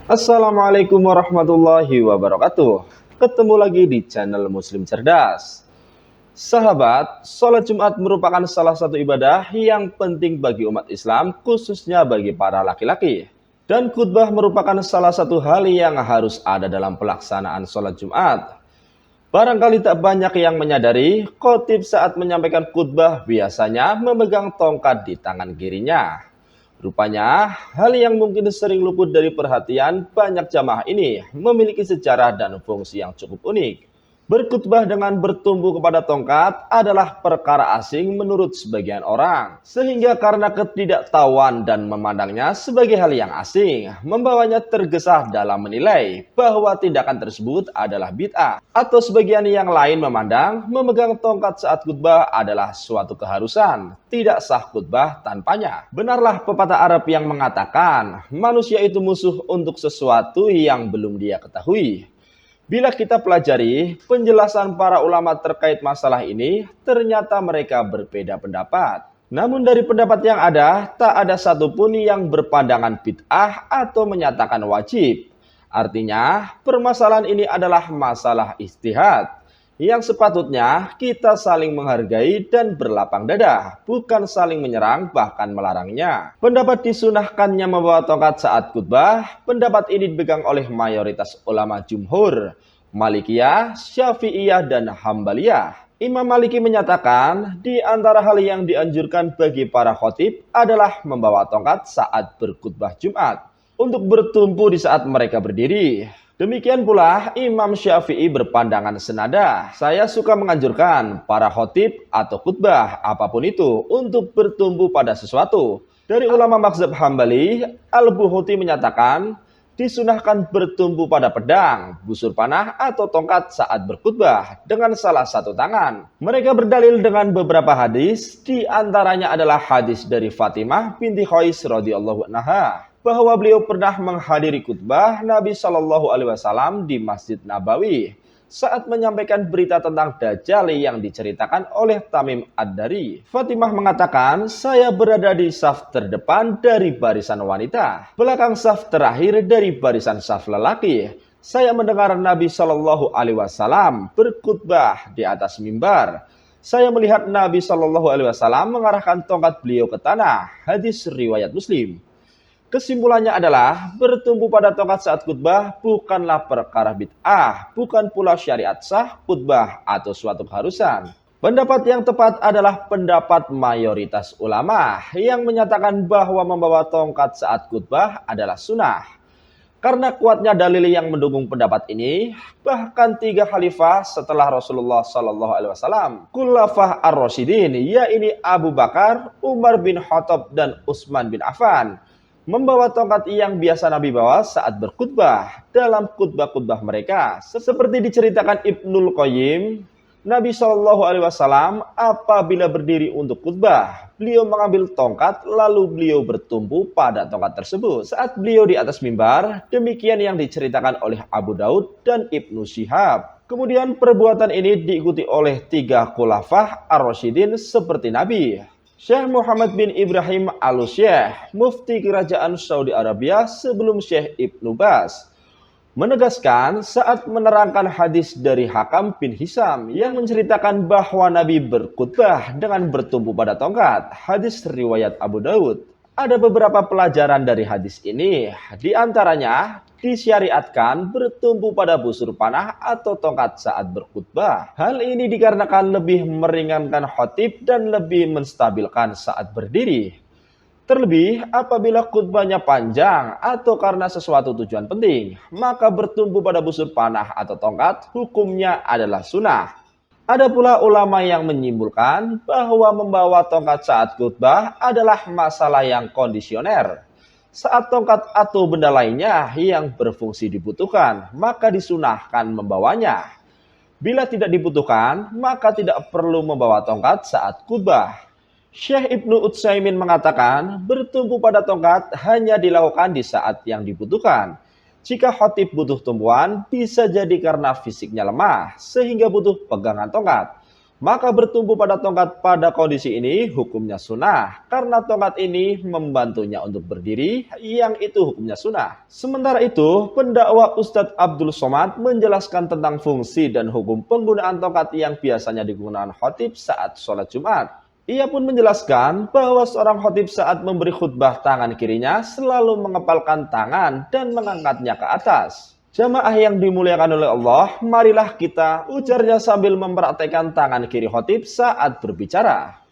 Assalamualaikum warahmatullahi wabarakatuh. Ketemu lagi di channel Muslim Cerdas. Sahabat, sholat Jumat merupakan salah satu ibadah yang penting bagi umat Islam, khususnya bagi para laki-laki. Dan khutbah merupakan salah satu hal yang harus ada dalam pelaksanaan sholat Jumat. Barangkali tak banyak yang menyadari, khotib saat menyampaikan khutbah biasanya memegang tongkat di tangan kirinya. Rupanya, hal yang mungkin sering luput dari perhatian banyak jamaah ini memiliki sejarah dan fungsi yang cukup unik. Berkhutbah dengan bertumbuh kepada tongkat adalah perkara asing menurut sebagian orang. Sehingga karena ketidaktahuan dan memandangnya sebagai hal yang asing, membawanya tergesa dalam menilai bahwa tindakan tersebut adalah bid'ah. Atau sebagian yang lain memandang memegang tongkat saat khutbah adalah suatu keharusan, tidak sah khutbah tanpanya. Benarlah pepatah Arab yang mengatakan, manusia itu musuh untuk sesuatu yang belum dia ketahui. Bila kita pelajari penjelasan para ulama terkait masalah ini, ternyata mereka berbeda pendapat. Namun dari pendapat yang ada, tak ada satupun yang berpandangan bid'ah atau menyatakan wajib. Artinya, permasalahan ini adalah masalah ijtihad yang sepatutnya kita saling menghargai dan berlapang dada, bukan saling menyerang bahkan melarangnya. Pendapat disunahkannya membawa tongkat saat khutbah, pendapat ini dipegang oleh mayoritas ulama jumhur, Malikiyah, Syafi'iyah, dan Hambaliyah. Imam Maliki menyatakan, di antara hal yang dianjurkan bagi para khotib adalah membawa tongkat saat berkhutbah Jumat, untuk bertumpu di saat mereka berdiri. Demikian pula Imam Syafi'i berpandangan senada. Saya suka menganjurkan para khotib atau khutbah apapun itu untuk bertumbuh pada sesuatu. Dari ulama mazhab Hambali, Al-Buhuti menyatakan disunahkan bertumbuh pada pedang, busur panah, atau tongkat saat berkhutbah dengan salah satu tangan. Mereka berdalil dengan beberapa hadis, di antaranya adalah hadis dari Fatimah binti Qais radhiyallahu anha, bahwa beliau pernah menghadiri khutbah Nabi Shallallahu Alaihi Wasallam di Masjid Nabawi saat menyampaikan berita tentang Dajjal yang diceritakan oleh Tamim Ad-Dari. Fatimah mengatakan, saya berada di saf terdepan dari barisan wanita, belakang saf terakhir dari barisan saf lelaki. Saya mendengar Nabi Shallallahu Alaihi Wasallam berkhutbah di atas mimbar. Saya melihat Nabi Shallallahu Alaihi Wasallam mengarahkan tongkat beliau ke tanah. Hadis riwayat Muslim. Kesimpulannya adalah bertumbuh pada tongkat saat khutbah bukanlah perkara bid'ah, bukan pula syariat sah khutbah atau suatu keharusan. Pendapat yang tepat adalah pendapat mayoritas ulama yang menyatakan bahwa membawa tongkat saat khutbah adalah sunnah. Karena kuatnya dalil yang mendukung pendapat ini, bahkan 3 khalifah setelah Rasulullah Shallallahu Alaihi Wasallam, Khulafah ar-Rasyidin, yaitu Abu Bakar, Umar bin Khattab, dan Utsman bin Affan, membawa tongkat yang biasa Nabi bawa saat berkhutbah dalam khutbah-khutbah mereka. Seperti diceritakan Ibnul Qayyim, Nabi Shallallahu Alaihi Wasallam apabila berdiri untuk khutbah, beliau mengambil tongkat lalu beliau bertumpu pada tongkat tersebut. Saat beliau di atas mimbar, demikian yang diceritakan oleh Abu Daud dan Ibnu Syihab. Kemudian perbuatan ini diikuti oleh 3 khulafah ar-Rasyidin seperti Nabi. Syekh Muhammad bin Ibrahim al-Syekh, mufti kerajaan Saudi Arabia sebelum Syekh Ibnu Baz, menegaskan saat menerangkan hadis dari Hakam bin Hisam yang menceritakan bahwa Nabi berkhutbah dengan bertumpu pada tongkat. Hadis riwayat Abu Daud. Ada beberapa pelajaran dari hadis ini, di antaranya disyariatkan bertumpu pada busur panah atau tongkat saat berkhutbah. Hal ini dikarenakan lebih meringankan khotib dan lebih menstabilkan saat berdiri. Terlebih apabila khutbahnya panjang atau karena sesuatu tujuan penting, maka bertumpu pada busur panah atau tongkat hukumnya adalah sunnah. Ada pula ulama yang menyimpulkan bahwa membawa tongkat saat khutbah adalah masalah yang kondisioner. Saat tongkat atau benda lainnya yang berfungsi dibutuhkan, maka disunahkan membawanya. Bila tidak dibutuhkan, maka tidak perlu membawa tongkat saat khutbah. Syekh Ibnu Utsaimin mengatakan, bertumpu pada tongkat hanya dilakukan di saat yang dibutuhkan. Jika khatib butuh tumpuan, bisa jadi karena fisiknya lemah, sehingga butuh pegangan tongkat. Maka bertumpu pada tongkat pada kondisi ini hukumnya sunnah, karena tongkat ini membantunya untuk berdiri, yang itu hukumnya sunnah. Sementara itu, pendakwa Ustadz Abdul Somad menjelaskan tentang fungsi dan hukum penggunaan tongkat yang biasanya digunakan khatib saat sholat Jumat. Ia pun menjelaskan bahwa seorang khatib saat memberi khutbah tangan kirinya selalu mengepalkan tangan dan mengangkatnya ke atas. Jamaah yang dimuliakan oleh Allah, marilah kita, ujarnya sambil mempraktekkan tangan kiri khatib saat berbicara.